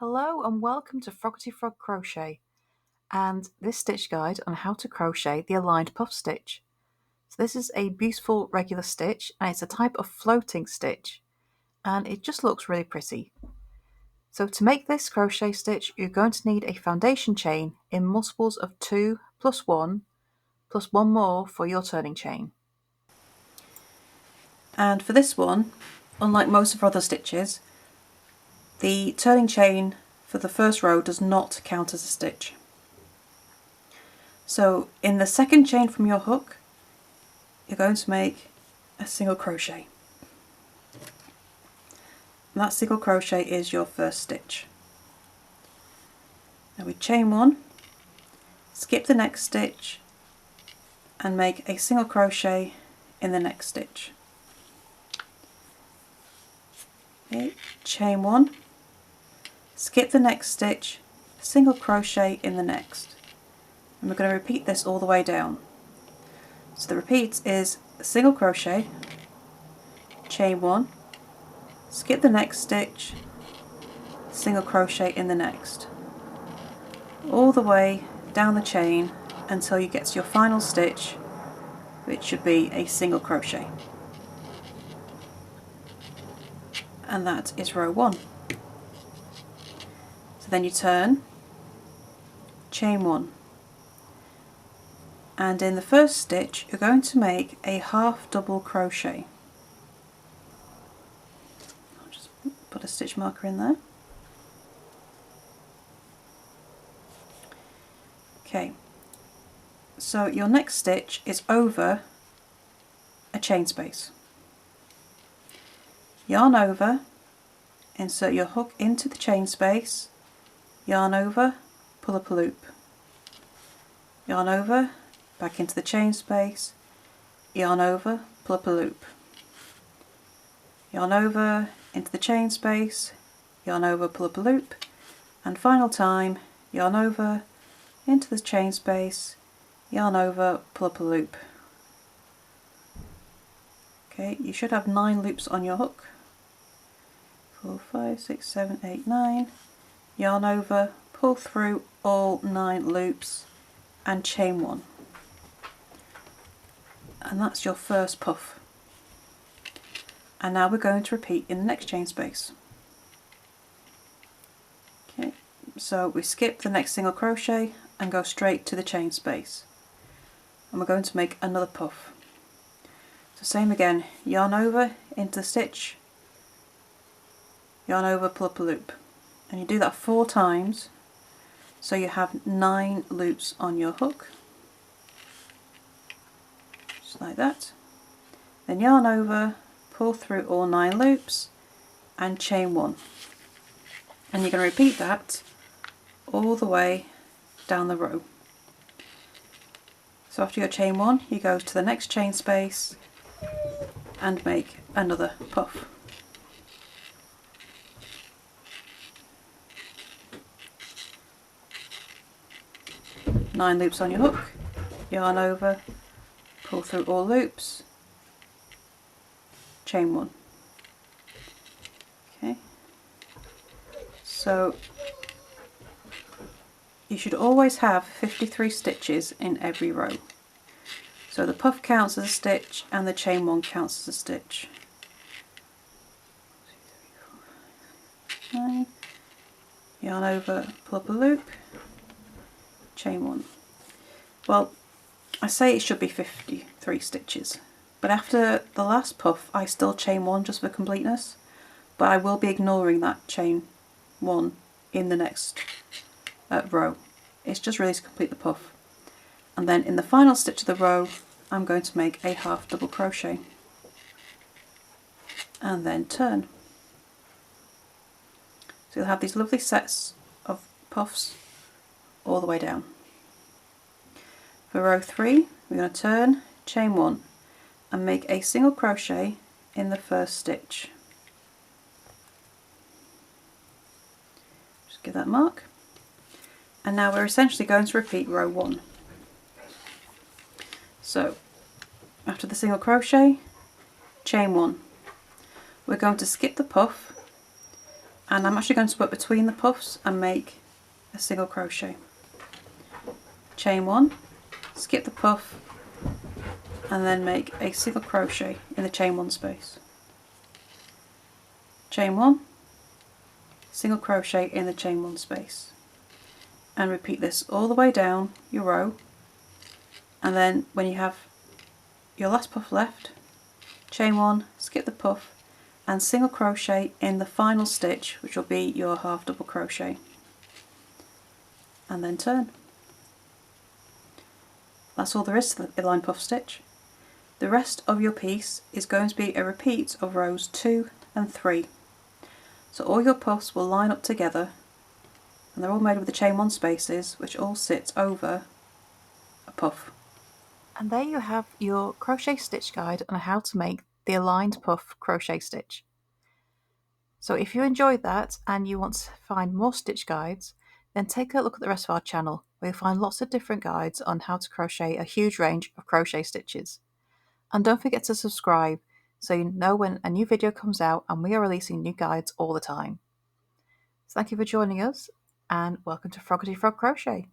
Hello and welcome to Froggity Frog Crochet and this stitch guide on how to crochet the aligned puff stitch. So this is a beautiful regular stitch and it's a type of floating stitch and it just looks really pretty. So to make this crochet stitch you're going to need a foundation chain in multiples of 2 plus 1 plus 1 more for your turning chain. And for this one, unlike most of our other stitches, the turning chain for the first row does not count as a stitch. So in the second chain from your hook, you're going to make a single crochet. And that single crochet is your first stitch. Now we chain one, skip the next stitch, and make a single crochet in the next stitch. Okay, chain one, skip the next stitch, single crochet in the next. And we're going to repeat this all the way down. So the repeat is single crochet, chain one, skip the next stitch, single crochet in the next, all the way down the chain until you get to your final stitch, which should be a single crochet. And that is row 1. So then you turn, chain 1, and in the first stitch you're going to make a half double crochet. I'll just put a stitch marker in there. Okay, so your next stitch is over a chain space. Yarn over, insert your hook into the chain space, yarn over, pull up a loop, yarn over, back into the chain space, yarn over, pull up a loop, yarn over, into the chain space, yarn over, pull up a loop, and final time, yarn over, into the chain space, yarn over, pull up a loop. Okay, you should have 9 loops on your hook. 4, 5, 6, 7, 8, 9. Yarn over, pull through all 9 loops and chain 1. And that's your first puff. And now we're going to repeat in the next chain space. Okay, so we skip the next single crochet and go straight to the chain space. And we're going to make another puff. So same again, yarn over into the stitch, yarn over, pull up a loop, and you do that 4 times so you have 9 loops on your hook, just like that. Then yarn over, pull through all 9 loops and chain 1, and you're going to repeat that all the way down the row. So after your chain 1 you go to the next chain space and make another puff. Nine loops on your hook, yarn over, pull through all loops, chain 1. Okay, so you should always have 53 stitches in every row. So the puff counts as a stitch and the chain 1 counts as a stitch. 9, yarn over, pull up a loop, chain 1. Well, I say it should be 53 stitches, but after the last puff I still chain 1 just for completeness, but I will be ignoring that chain 1 in the next row. It's just really to complete the puff. And then in the final stitch of the row I'm going to make a half double crochet and then turn. So you'll have these lovely sets of puffs all the way down. For row 3 we're going to turn, chain 1 and make a single crochet in the first stitch. Just give that mark. And now we're essentially going to repeat row 1. So after the single crochet, chain 1. We're going to skip the puff and I'm actually going to put between the puffs and make a single crochet. Chain 1, skip the puff, and then make a single crochet in the chain 1 space. Chain 1, single crochet in the chain 1 space, and repeat this all the way down your row, and then when you have your last puff left, chain 1, skip the puff, and single crochet in the final stitch, which will be your half double crochet, and then turn. That's all there is to the line puff stitch. The rest of your piece is going to be a repeat of rows 2 and 3. So all your puffs will line up together, and they're all made with the chain 1 spaces, which all sit over a puff. And there you have your crochet stitch guide on how to make the aligned puff crochet stitch. So if you enjoyed that and you want to find more stitch guides, then take a look at the rest of our channel, where you'll find lots of different guides on how to crochet a huge range of crochet stitches. And don't forget to subscribe so you know when a new video comes out, and we are releasing new guides all the time. So thank you for joining us, and welcome to Froggity Frog Crochet.